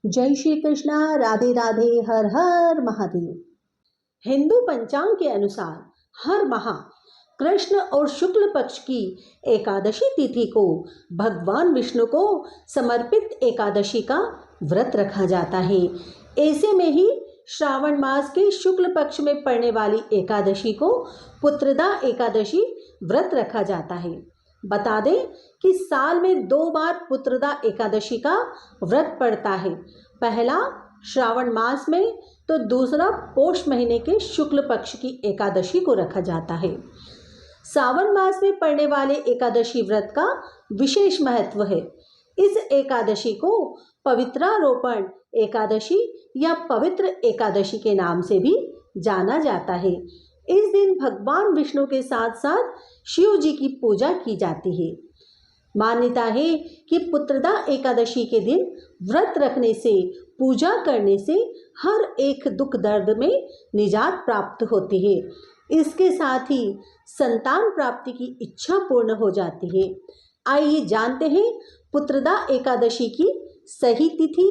जय श्री कृष्णा, राधे राधे, हर हर महादेव। हिंदू पंचांग के अनुसार हर माह कृष्ण और शुक्ल पक्ष की एकादशी तिथि को भगवान विष्णु को समर्पित एकादशी का व्रत रखा जाता है। ऐसे में ही श्रावण मास के शुक्ल पक्ष में पड़ने वाली एकादशी को पुत्रदा एकादशी व्रत रखा जाता है। बता दें कि साल में 2 बार पुत्रदा एकादशी का व्रत पड़ता है, पहला श्रावण मास में तो दूसरा पोष महीने के शुक्ल पक्ष की एकादशी को रखा जाता है। सावन मास में पड़ने वाले एकादशी व्रत का विशेष महत्व है। इस एकादशी को पवित्रारोपण एकादशी या पवित्र एकादशी के नाम से भी जाना जाता है। इस दिन भगवान विष्णु के साथ साथ शिव जी की पूजा की जाती है। मान्यता है कि पुत्रदा एकादशी के दिन व्रत रखने से, पूजा करने से हर एक दुख दर्द में निजात प्राप्त होती है। इसके साथ ही संतान प्राप्ति की इच्छा पूर्ण हो जाती है। आइए जानते हैं पुत्रदा एकादशी की सही तिथि,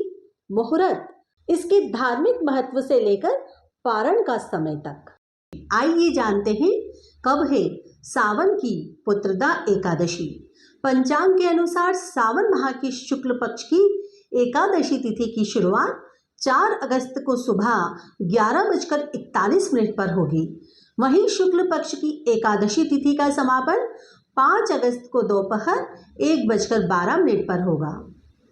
मुहूर्त, इसके धार्मिक महत्व से लेकर पारण का समय तक। आइए जानते हैं कब है सावन की पुत्रदा एकादशी। पंचांग के अनुसार सावन माह की शुक्ल पक्ष की एकादशी तिथि की शुरुआत 4 अगस्त को सुबह 11:41 पर होगी। वहीं शुक्ल पक्ष की एकादशी तिथि का समापन 5 अगस्त को दोपहर 1:12 पर होगा।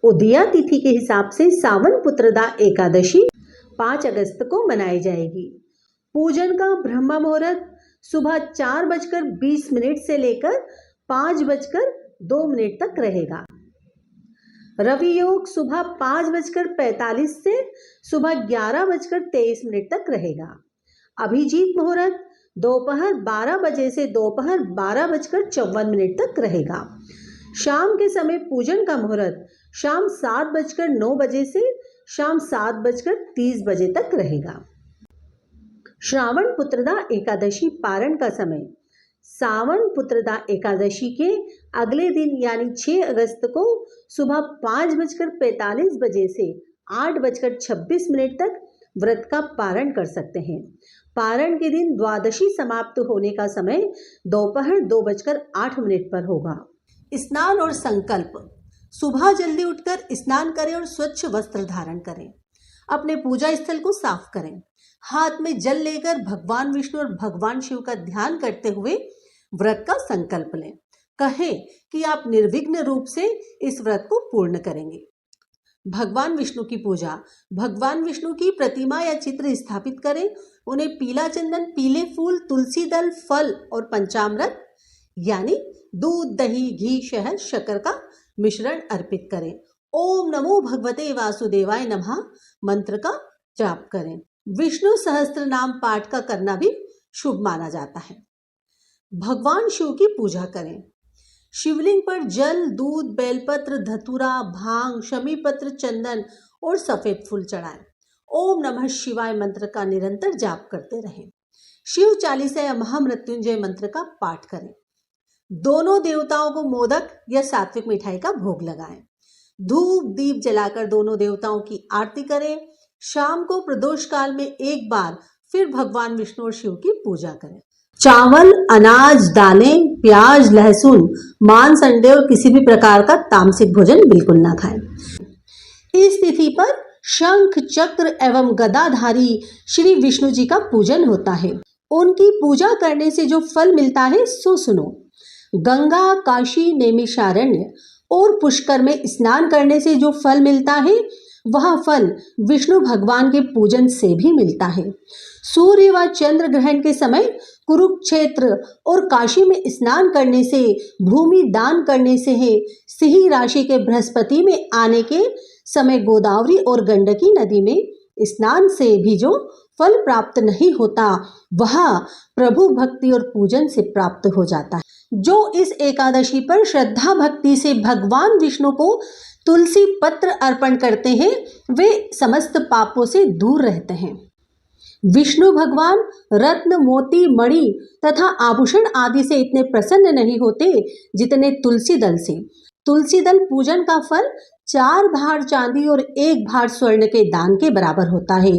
उदया तिथि के हिसाब से सावन पुत्रदा एकादशी 5 अगस्त को मनाई जाएगी। पूजन का ब्रह्म मुहूर्त सुबह 4:20 से लेकर 5:02 तक रहेगा। रवि योग सुबह 5:45 से सुबह 11:23 तक रहेगा। अभिजीत मुहूर्त दोपहर 12 बजे से दोपहर 12:54 तक रहेगा। शाम के समय पूजन का मुहूर्त शाम 7:09 से शाम 7:30 तक रहेगा। श्रावण पुत्रदा एकादशी पारण का समय सावन पुत्रदा एकादशी के अगले दिन यानी 6 अगस्त को सुबह 5:45 से 8:26 तक व्रत का पारण कर सकते हैं। पारण के दिन द्वादशी समाप्त होने का समय दोपहर 2:08 पर होगा। स्नान और संकल्प। सुबह जल्दी उठकर स्नान करें और स्वच्छ वस्त्र धारण करें। अपने पूजा स्थल को साफ करें। हाथ में जल लेकर भगवान विष्णु और भगवान शिव का ध्यान करते हुए व्रत का संकल्प लें। कहें कि आप निर्विघ्न रूप से इस व्रत को पूर्ण करेंगे। भगवान विष्णु की पूजा। भगवान विष्णु की प्रतिमा या चित्र स्थापित करें। उन्हें पीला चंदन, पीले फूल, तुलसी दल, फल और पंचामृत यानी दूध, दही, घी, शहद, शक्कर का मिश्रण अर्पित करें। ओम नमो भगवते वासुदेवाय नमः मंत्र का जाप करें। विष्णु सहस्त्र नाम पाठ का करना भी शुभ माना जाता है। भगवान शिव की पूजा करें। शिवलिंग पर जल, दूध, बेलपत्र, धतूरा, भांग, शमी पत्र, चंदन और सफेद फूल चढ़ाएं। ओम नमः शिवाय मंत्र का निरंतर जाप करते रहें। शिव चालीसा या महामृत्युंजय मंत्र का पाठ करें। दोनों देवताओं को मोदक या सात्विक मिठाई का भोग लगाएं। धूप दीप जलाकर दोनों देवताओं की आरती करें। शाम को प्रदोष काल में एक बार फिर भगवान विष्णु और शिव की पूजा करें। चावल, अनाज, दालें, प्याज, लहसुन, मांस, अंडे और किसी भी प्रकार का तामसिक भोजन बिल्कुल ना खाएं। इस तिथि पर शंख, चक्र एवं गदाधारी श्री विष्णु जी का पूजन होता है। उनकी पूजा करने से जो फल मिलता है सो सुनो। गंगा, काशी, नैमिषारण्य और पुष्कर में स्नान करने से जो फल मिलता है वह फल विष्णु भगवान के पूजन से भी मिलता है। सूर्य व चंद्र ग्रहण के समय कुरुक्षेत्र और काशी में स्नान करने से, भूमि दान करने से है। सिंह राशि के बृहस्पति में आने के समय गोदावरी और गंडकी नदी में स्नान से भी जो फल प्राप्त नहीं होता वह प्रभु भक्ति और पूजन से प्राप्त हो जाता है। जो इस एकादशी पर श्रद्धा भक्ति से भगवान विष्णु को तुलसी पत्र अर्पण करते हैं वे समस्त पापों से दूर रहते हैं। विष्णु भगवान रत्न, मोती, मणि तथा आभूषण आदि से इतने प्रसन्न नहीं होते जितने तुलसी दल से। तुलसी दल पूजन का फल 4 भार चांदी और 1 भार स्वर्ण के दान के बराबर होता है।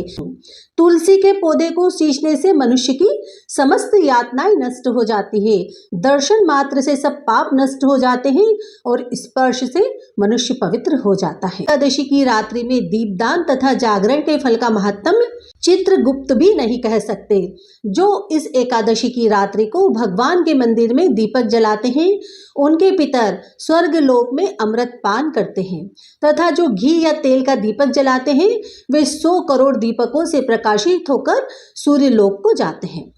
तुलसी के पौधे को सींचने से मनुष्य की समस्त यातनाएं नष्ट हो जाती है। दर्शन मात्र से सब पाप नष्ट हो जाते हैं और स्पर्श से मनुष्य पवित्र हो जाता है। एकादशी की रात्रि में दीपदान तथा जागरण के फल का महात्म्य चित्रगुप्त भी नहीं कह सकते। जो इस एकादशी की रात्रि को भगवान के मंदिर में दीपक जलाते हैं, उनके पितर स्वर्ग लोक में अमृत पान करते हैं तथा जो घी या तेल का दीपक जलाते हैं, वे 100 करोड़ दीपकों से प्रकाशित होकर सूर्य लोक को जाते हैं।